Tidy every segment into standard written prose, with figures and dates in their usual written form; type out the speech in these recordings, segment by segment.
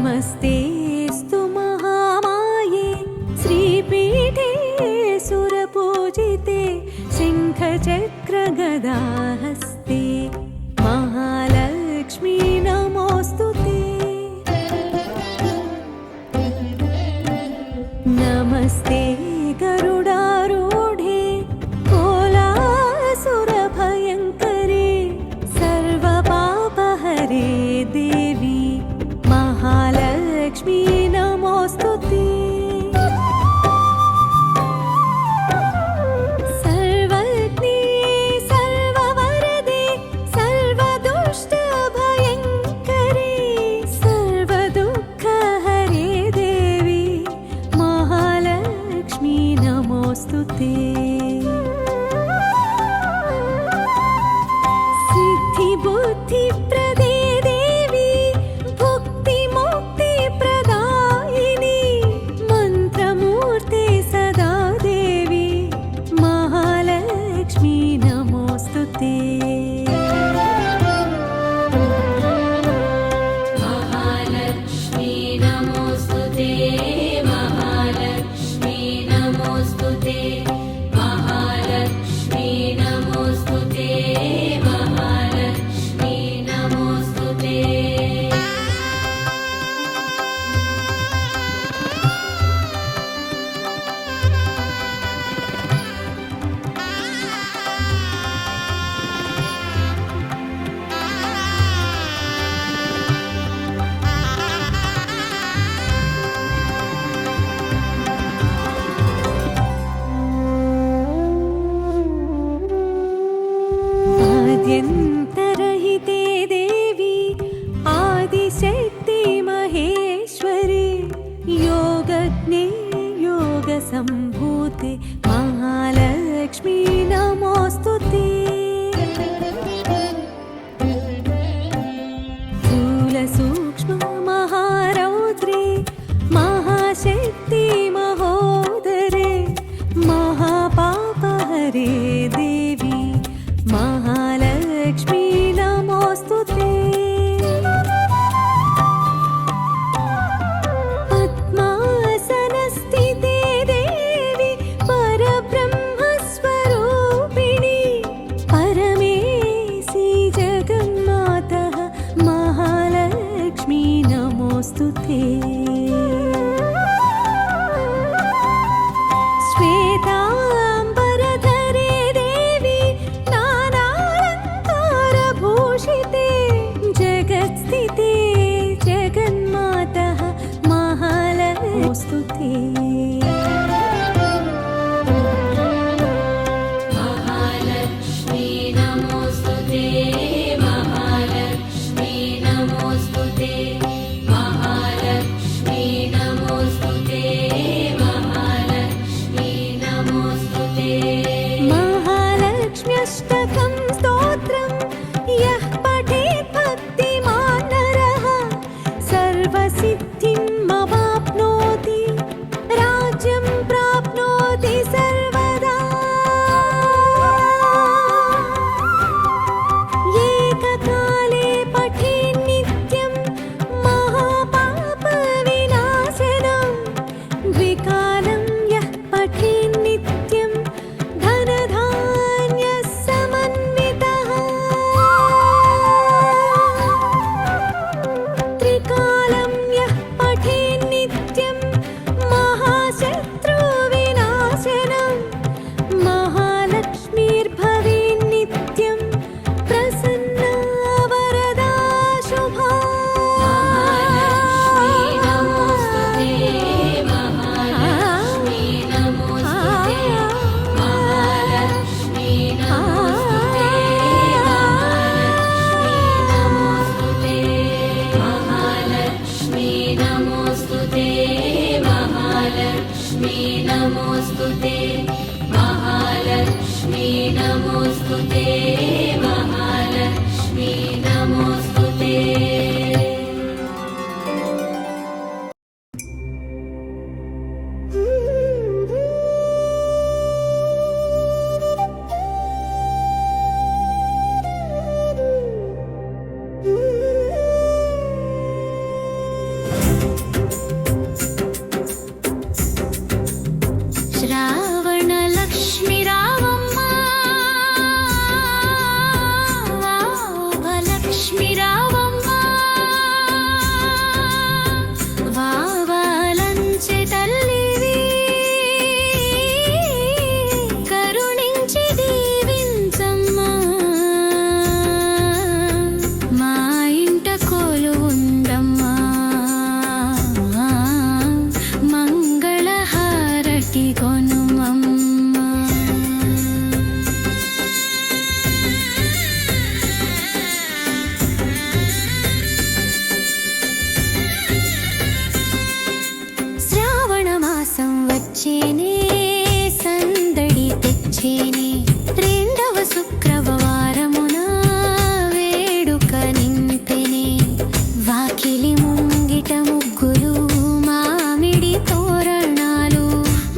नमस्तेऽस्तु महामाये श्रीपीठे सुरपूजिते शङ्खचक्रगदाहस्ते महालक्ष्मी नमोऽस्तु ते। नमस्ते गरुडारूढे कोलासुरभयङ्करे सर्वपापहरे देवी महालक्ष्मी नमोऽस्तु ते। सर्वज्ञे सर्ववरदे सर्वदुष्टभयङ्करे सर्वदुःखहरे देवी महालक्ष्मी नमोऽस्तु ते। सिद्धिबुद्धिप्रदे आद्यन्तरहिते देवी आदिशक्ति महेश्वरी योगज्ञे योगसम्भूते महालक्ष्मी नमोऽस्तु ते। स्थूलसूक्ष्म महारौद्रे महाशक्ति महोदरे महापापहरे देवी महालक्ष्मी नमोऽस्तु ते। पद्मासनस्थिते देवी परब्रह्मस्वरूपिणी नमोऽस्तु ते महालक्ष्मी नमोऽस्तु ते శ్రావణ లక్ష్మి రావమ్మ లక్ష్మి రావమ్మ వావాలంచె తల్లివి కరుణించి దీవించమ్మా మా ఇంట కోలు ఉందమ్మా మంగళహారతి కొనుమమ్మా శ్రావణ మాసం వచ్చేనే సందడి తెచ్చేనే రెండవ శుక్రవారమున వేడుక నింపెనే వాకిలి ముంగిట ముగ్గులు మామిడి తోరణాలు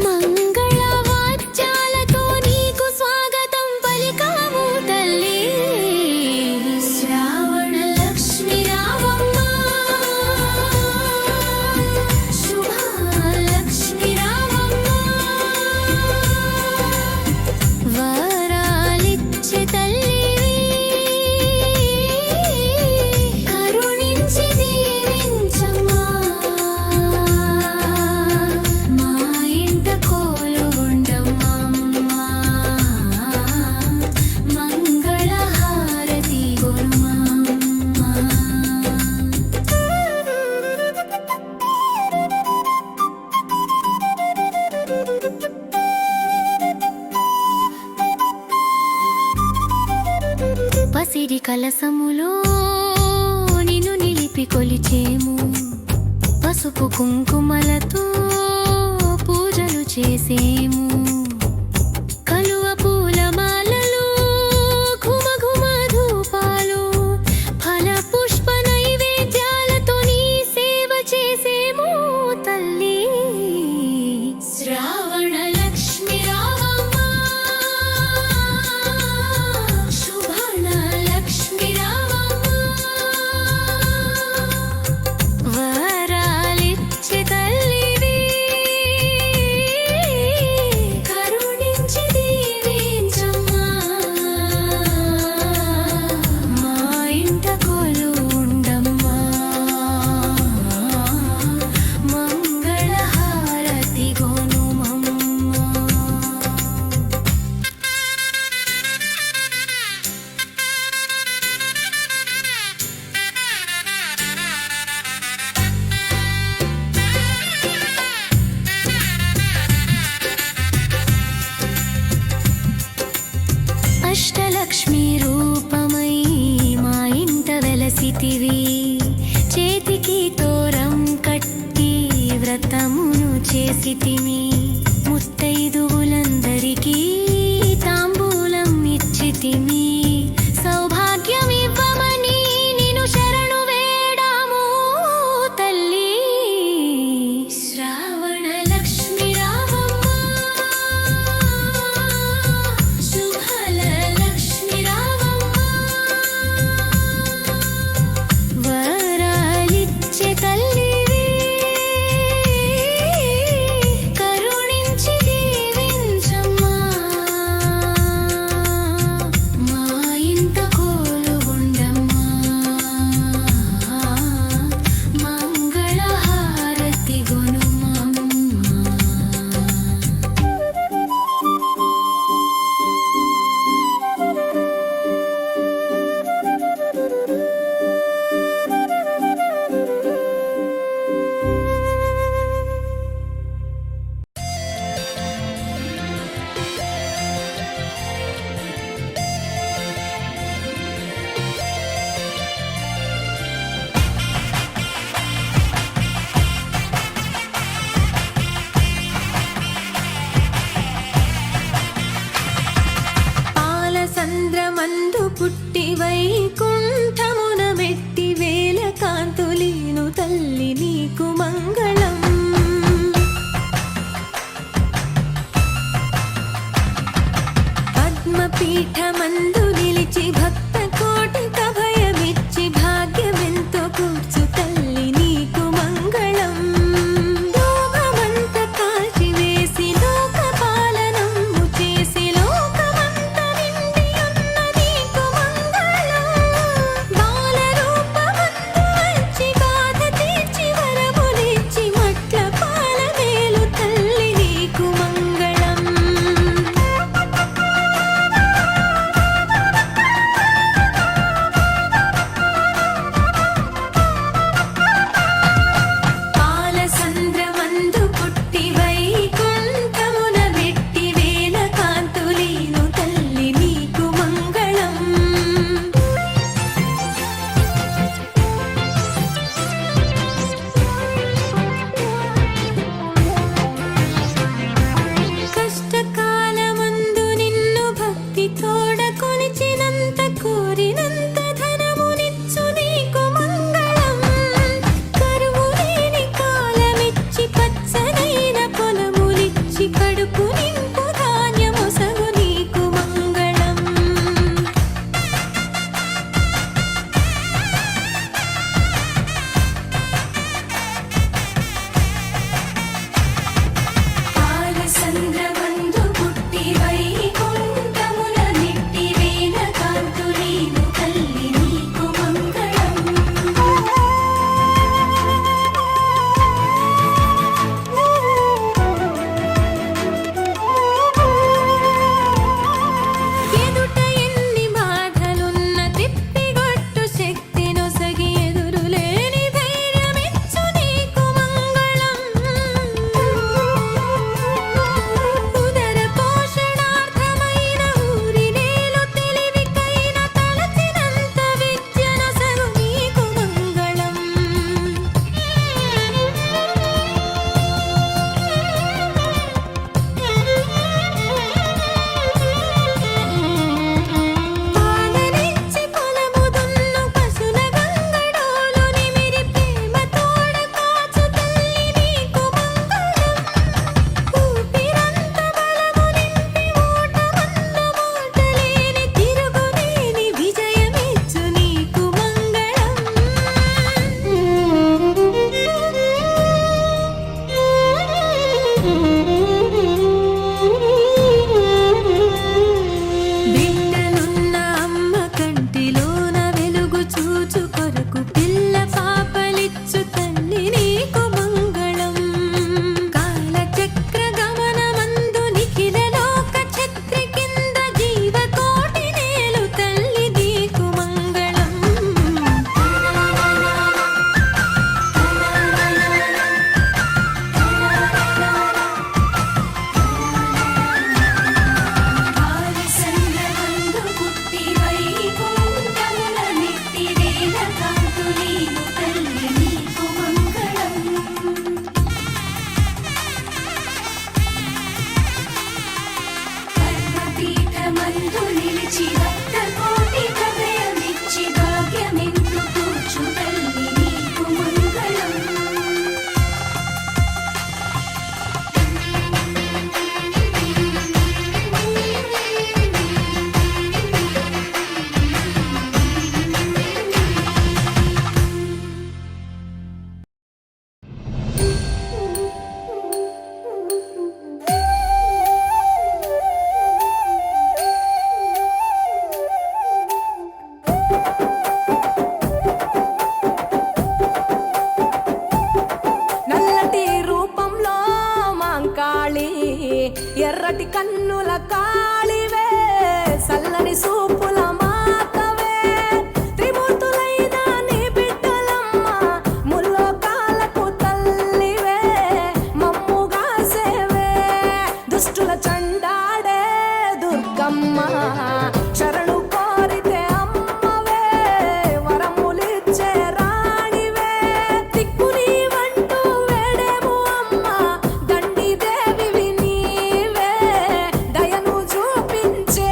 మంగళ వాద్యాలతో నీకు స్వాగతం పలికాము తల్లి శ్రావణ లక్ష్మి రావమ్మ శుభలక్ష్మి రావమ్మ వరాలిచ్చే తల్లివి కరుణించి దీవించమ్మా మా ఇంట కోలు ఉండమ్మా మంగళహారతి కొనుమమ్మా పసిడి కలసములో నిన్ను నిలిపి కొలిచేము పసుపు కుంకుమలతో పూజలు చేసేము కలువ పూల మాలలు ఘుమ ఘుమ ధూపాలు ఫల పుష్ప నైవేద్యాలతో నీ సేవ చేసేము తల్లి శ్రావణ లక్ష్మి రావమ్మ శుభణ లక్ష్మి రావమ్మ వరాలిచ్చే తల్లివి కరుణించి దీవించమ్మా మా ఇంట కొలు ఉండమ్మా మంగళహారతి కొనుమమ్మా అష్టలక్ష్మి రూపమై మా ఇంట వెలసితివి చేతికి తోరం కట్టి వ్రతమును చేసితిమి ముత్తైదువులందరికీ తాంబూలం ఇచ్చితిమి సౌభాగ్యమివ్వమని నిన్ను శరణు వేడాము తల్లి శ్రావణ లక్ష్మి రావమ్మ శుభల లక్ష్మి రావమ్మ వరాలిచ్చే తల్లివి కరుణించి దీవించమ్మా పుట్టి వైకుంఠమున మెట్టి వేల కాంతులీను తల్లి నీకు మంగళం. పద్మపీఠమందు నిలిచి భక్త కోటిక భయమిచ్చి భాగ్యమెంతో కూర్చు తల్లి నీకు మంగళం. లోకమంత కాల్చివేసి లోక పాలనము చేసి లోకమంత నిండియున్న నీకు మంగళం. బాలరూపమందు వచ్చి బాధ తీర్చి వరములిచ్చి మట్ల పాలమేలు తల్లి నీకు మంగళం. పాలసంద్రమందు పుట్టి వైకుంఠమున మెట్టి వేల కాంతులీను తల్లి నీకు మంగళం. కష్టకాలమందు నిన్ను భక్తి తోడ కొలిచినంత కోరినంత ధనమునిచ్చు నీకు మంగళం. కరువు లేని కాలమిచ్చి పచ్చనైన పొలములిచ్చి కడుపు నింపు ధాన్యమొసగు నీకు మంగళం. పాలసంద్రమందు పుట్టి వైకుంఠమున మెట్టి వేల కాంతులీను తల్లి నీకు మంగళం. ఎదుట ఎన్ని బాధలున్న తిప్పిగొట్టు శక్తి నొసగి ఎదురులేని ధైర్యమిచ్చు నీకు మంగళం. ఉదర పోషణార్థమైన ఊరి నేలు తెలివికైన తలచినంత విద్య నొసగు నీకు మంగళం. పాలనిచ్చి పొలము దున్ను పశుల గంగడోలు నిమిరి ప్రేమ తోడ కాచు తల్లి నీకు మంగళం. ఊపిరంత బలము నింపి ఓటమందు మోటలేని తిరుగులేని విజయమిచ్చు నీకు మంగళం. బిడ్డలున్న అమ్మ కంటిలోన వెలుగు చూచు కొరకు పిల్ల పాపలిచ్చు తల్లి నీకు మంగళం. కాలచక్ర గమనమందు నిఖిల లోక ఛత్రి కింద జీవకోటి నేలు తల్లి నీకు మంగళం. పాలసంద్రమందు పుట్టి వైకుంఠమున మెట్టి వేల కాంతులీను తల్లి నీకు మంగళం. పద్మపీఠమందు నిలిచి భక్త కోటిక భయమిచ్చి భాగ్యమెంతో కూర్చు తల్లి నీకు మంగళం. నల్లటి రూపంలో మాంకాళి ఎర్రటి కన్నుల కాళివే సల్లని సూపుల మాతవే త్రిమూర్తులైన నీ బిడ్డలమ్మ ముల్లోకాలకు తల్లివే మమ్ముగా సేవే దుష్టుల చండాడే దుర్గమ్మ శరణు కోరితే అమ్మవే వరములిచ్చే రాణివే దిక్కు నీవంటూ వేడేము అమ్మ దండి దేవివి నీవే దయను చూపించే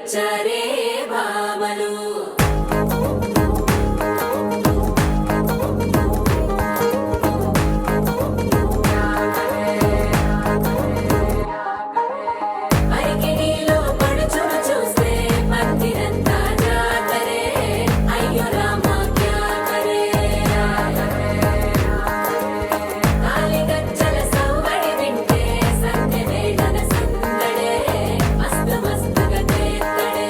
వచ్చారే భామలు అరికిడిలో పడుచును చూస్తే మందిరంతా జాతరే అయ్యో రామా క్యా కరే కాలిగజ్జల సవ్వడి వింటే సంధ్య వేళన సందడే మస్తు మస్తుగా చేత్తడే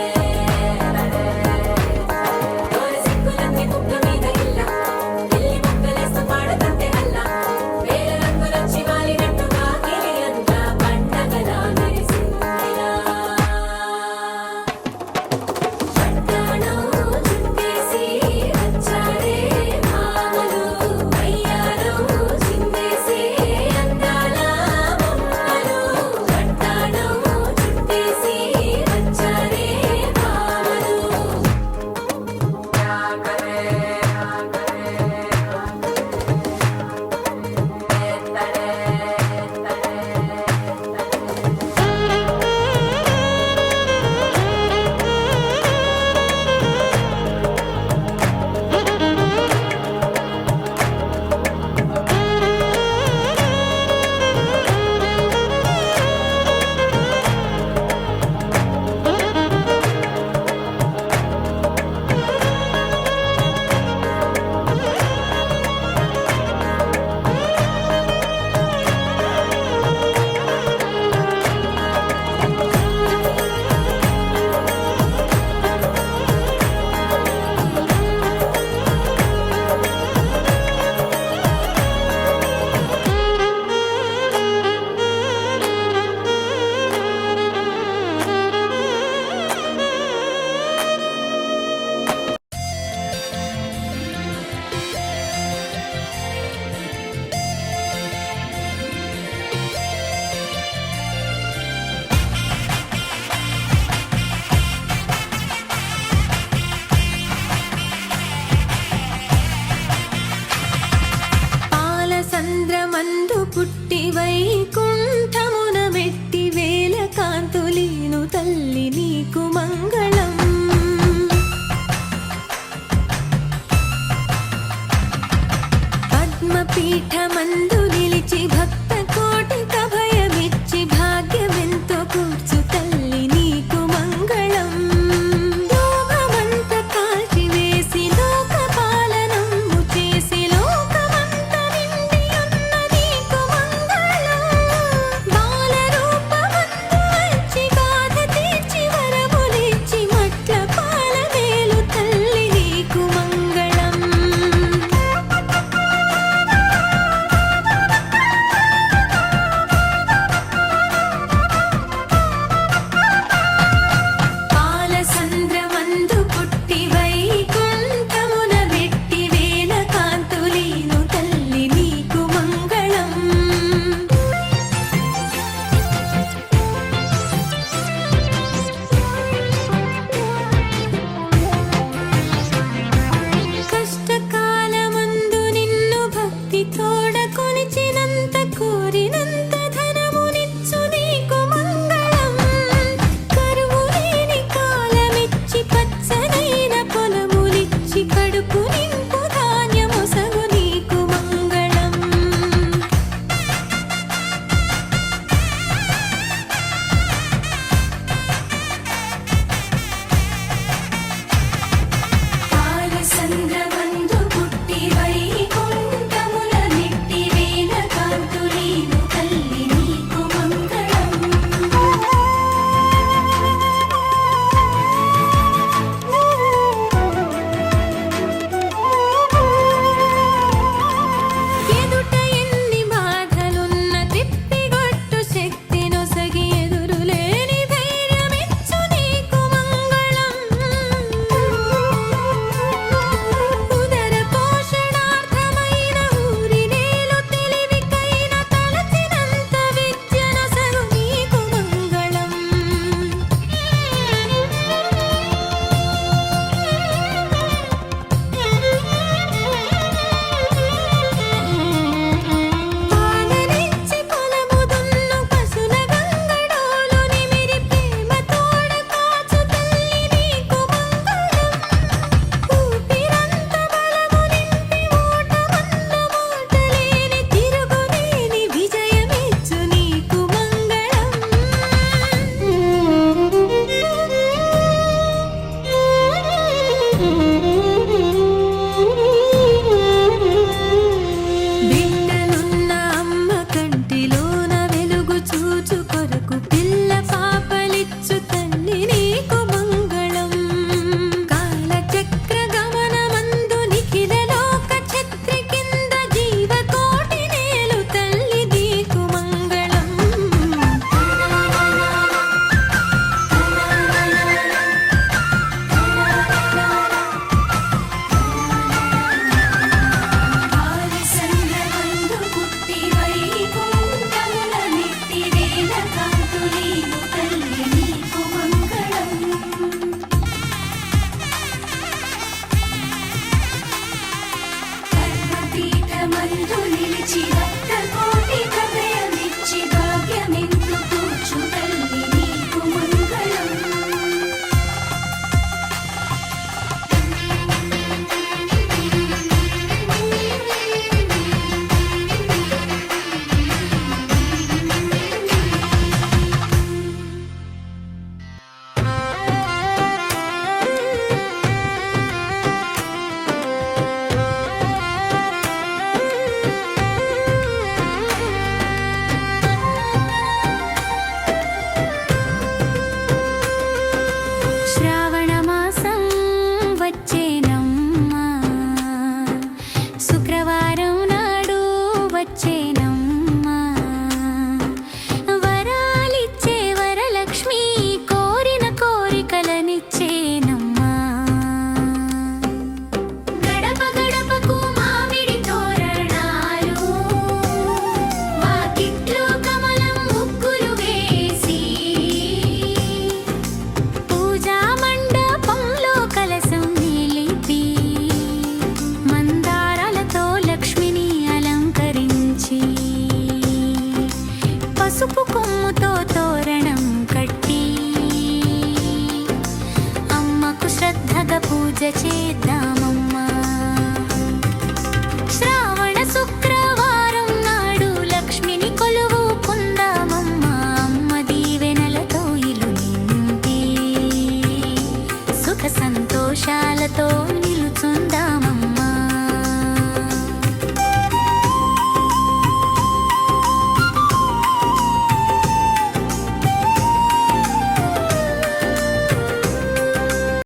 బిడ్డలున్న అమ్మ కంటిలోన వెలుగు చూచు కొరకు పిల్ల పాపలిచ్చు తల్లి నీకు మంగళం. కాలచక్ర గమనమందు నిఖిల లోక ఛత్రి కింద జీవకోటి నేలు తల్లి నీకు మంగళం. ఆదిశంద్రమందు పుట్టి వైకుంఠముల నిట్టివేల కాంతులీను తల్లి నీకు మంగళం. కర్మపీఠమందు నిలిచి భక్త కోటి హృదయమిచ్చి భాగ్యమెందు కూర్చు తల్లి నీకు మంగళం. శ్రావణమాసం వచ్చేనమ్మా, శుక్రవారం నాడు వచ్చేనమ్మా. వరాలిచ్చే వరలక్ష్మి కోరిన కోరికలనిచ్చేనమ్మా. గడప గడపకు మామిడి తోరణాలు, వాకిట్లో కమలం ముగ్గులు వేసి, పూజా మండపంలో కలసం నిలిపి, మందారాలతో లక్ష్మిని అలంకరించి, పసుపు కొమ్ముతో తోరణం కట్టి, అమ్మకు శ్రద్ధగా పూజ చేద్దామమ్మా. శ్రావణ శుక్రవారం నాడు లక్ష్మిని కొలువుకుందామమ్మా. అమ్మ దీవెనలతో ఇల్లు నింపి సుఖ సంతోషాలతో నిలుచుందామమ్మా.